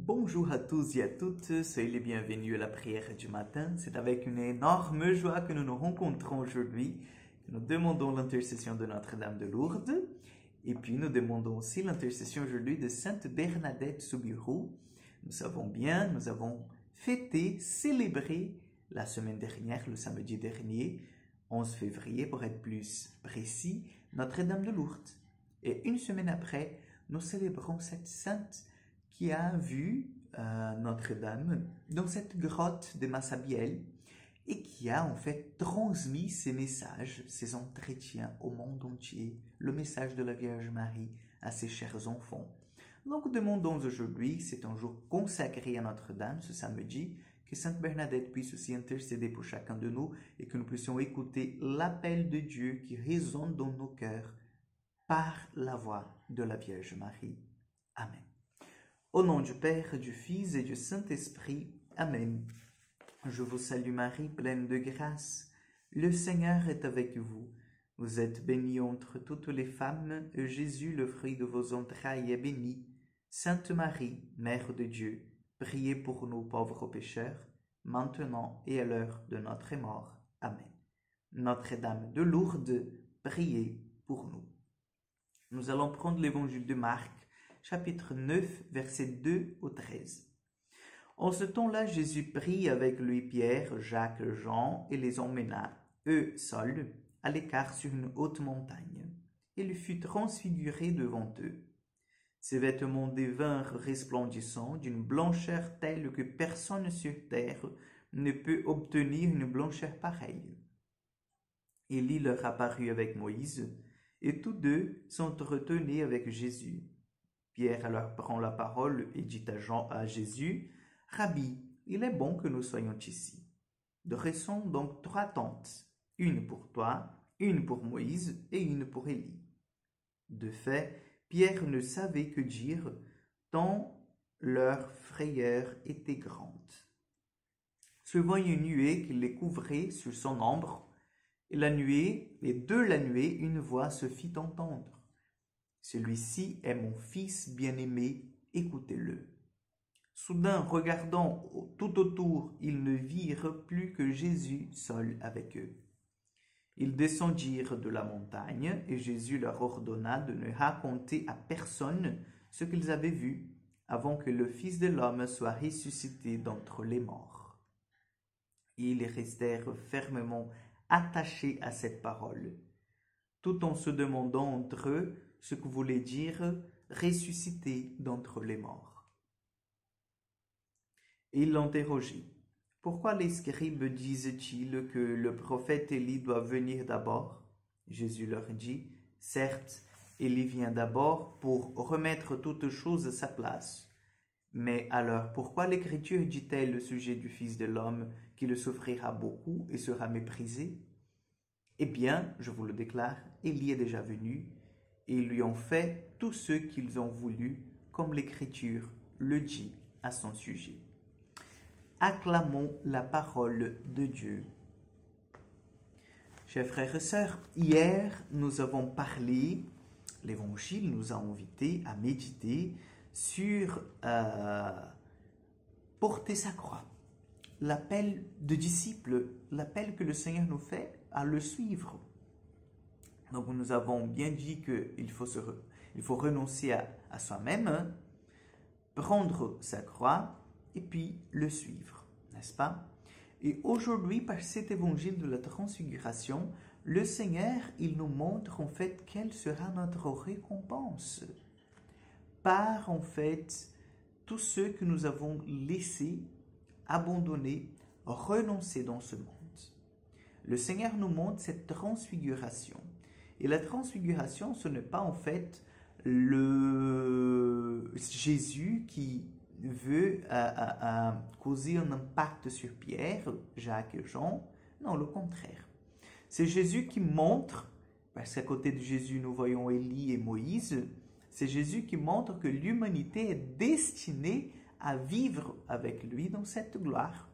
Bonjour à tous et à toutes, soyez les bienvenus à la prière du matin. C'est avec une énorme joie que nous nous rencontrons aujourd'hui. Nous demandons l'intercession de Notre-Dame de Lourdes et puis nous demandons aussi l'intercession aujourd'hui de Sainte Bernadette Soubirous. Nous savons bien, nous avons fêté, célébré la semaine dernière, le samedi dernier, 11 février pour être plus précis, Notre-Dame de Lourdes. Et une semaine après, nous célébrons cette sainte qui a vu Notre-Dame dans cette grotte de Massabielle et qui a en fait transmis ses messages, ses entretiens au monde entier, le message de la Vierge Marie à ses chers enfants. Donc demandons aujourd'hui, c'est un jour consacré à Notre-Dame ce samedi, que Sainte Bernadette puisse aussi intercéder pour chacun de nous et que nous puissions écouter l'appel de Dieu qui résonne dans nos cœurs par la voix de la Vierge Marie. Amen. Au nom du Père, du Fils et du Saint-Esprit. Amen. Je vous salue Marie, pleine de grâce. Le Seigneur est avec vous. Vous êtes bénie entre toutes les femmes, et Jésus, le fruit de vos entrailles, est béni. Sainte Marie, Mère de Dieu, priez pour nous pauvres pécheurs, maintenant et à l'heure de notre mort. Amen. Notre-Dame de Lourdes, priez pour nous. Nous allons prendre l'évangile de Marc, chapitre 9, versets 2 au 13. En ce temps-là, Jésus prit avec lui Pierre, Jacques, Jean et les emmena, eux seuls, à l'écart sur une haute montagne. Il fut transfiguré devant eux. Ses vêtements devinrent resplendissants, d'une blancheur telle que personne sur terre ne peut obtenir une blancheur pareille. Élie leur apparut avec Moïse, et tous deux s'entretenaient avec Jésus. Pierre alors prend la parole et dit à Jésus, « Rabbi, il est bon que nous soyons ici. Dressons donc 3 tentes, une pour toi, une pour Moïse et une pour Élie. » De fait, Pierre ne savait que dire, tant leur frayeur était grande. Souvent une nuée qui les couvrait sur son ombre, et de la nuée, une voix se fit entendre. Celui-ci est mon fils bien-aimé, écoutez-le. Soudain, regardant tout autour, ils ne virent plus que Jésus seul avec eux. Ils descendirent de la montagne et Jésus leur ordonna de ne raconter à personne ce qu'ils avaient vu avant que le Fils de l'homme soit ressuscité d'entre les morts. Ils restèrent fermement attachés à cette parole, tout en se demandant entre eux ce que voulait dire ressusciter d'entre les morts. Et ils l'interrogeaient. Pourquoi les scribes disent-ils que le prophète Élie doit venir d'abord? Jésus leur dit, certes, Élie vient d'abord pour remettre toutes choses à sa place. Mais alors, pourquoi l'Écriture dit-elle au sujet du Fils de l'homme qu'il souffrira beaucoup et sera méprisé? Eh bien, je vous le déclare, Élie est déjà venu, et ils lui ont fait tout ce qu'ils ont voulu, comme l'Écriture le dit à son sujet. Acclamons la parole de Dieu. Chers frères et sœurs, hier nous avons parlé, l'Évangile nous a invités à méditer sur porter sa croix, l'appel de disciple, l'appel que le Seigneur nous fait à le suivre. Donc nous avons bien dit qu'il faut renoncer à soi-même, prendre sa croix et puis le suivre, n'est-ce pas? Et aujourd'hui, par cet évangile de la transfiguration, le Seigneur, il nous montre en fait quelle sera notre récompense par en fait tous ceux que nous avons laissés, abandonnés, renoncés dans ce monde. Le Seigneur nous montre cette transfiguration. Et la transfiguration, ce n'est pas en fait le Jésus qui veut causer un impact sur Pierre, Jacques et Jean. Non, le contraire. C'est Jésus qui montre, parce qu'à côté de Jésus, nous voyons Élie et Moïse, c'est Jésus qui montre que l'humanité est destinée à vivre avec lui dans cette gloire.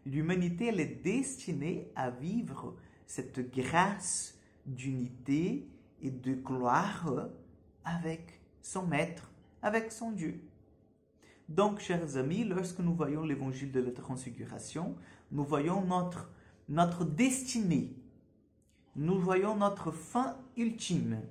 L'humanité, elle est destinée à vivre cette grâce d'unité et de gloire avec son Maître, avec son Dieu. Donc, chers amis, lorsque nous voyons l'évangile de la transfiguration, nous voyons notre destinée. Nous voyons notre fin ultime.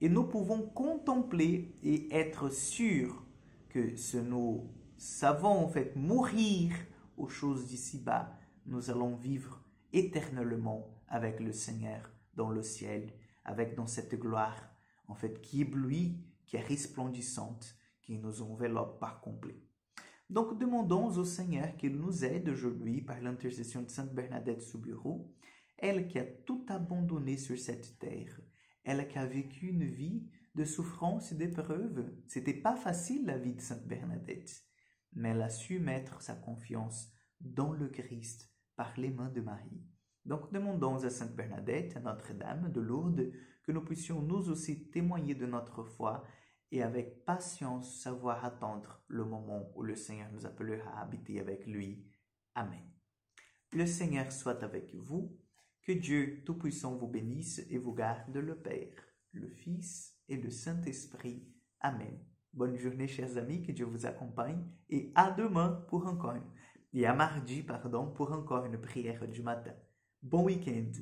Et nous pouvons contempler et être sûrs que ce nous savons en fait mourir aux choses d'ici-bas, nous allons vivre éternellement avec le Seigneur dans le ciel, avec dans cette gloire en fait qui éblouit, qui est resplendissante, qui nous enveloppe par complet. Donc demandons au Seigneur qu'il nous aide aujourd'hui par l'intercession de Sainte Bernadette Soubirous, elle qui a tout abandonné sur cette terre, elle qui a vécu une vie de souffrance et d'épreuve. C'était pas facile la vie de Sainte Bernadette, mais elle a su mettre sa confiance dans le Christ par les mains de Marie. Donc demandons à Sainte Bernadette, à Notre-Dame de Lourdes, que nous puissions nous aussi témoigner de notre foi et avec patience savoir attendre le moment où le Seigneur nous appellera à habiter avec lui. Amen. Le Seigneur soit avec vous, que Dieu Tout-Puissant vous bénisse et vous garde, le Père, le Fils et le Saint-Esprit. Amen. Bonne journée, chers amis, que Dieu vous accompagne et à demain pour à mardi, pour encore une prière du matin. Bon week-end.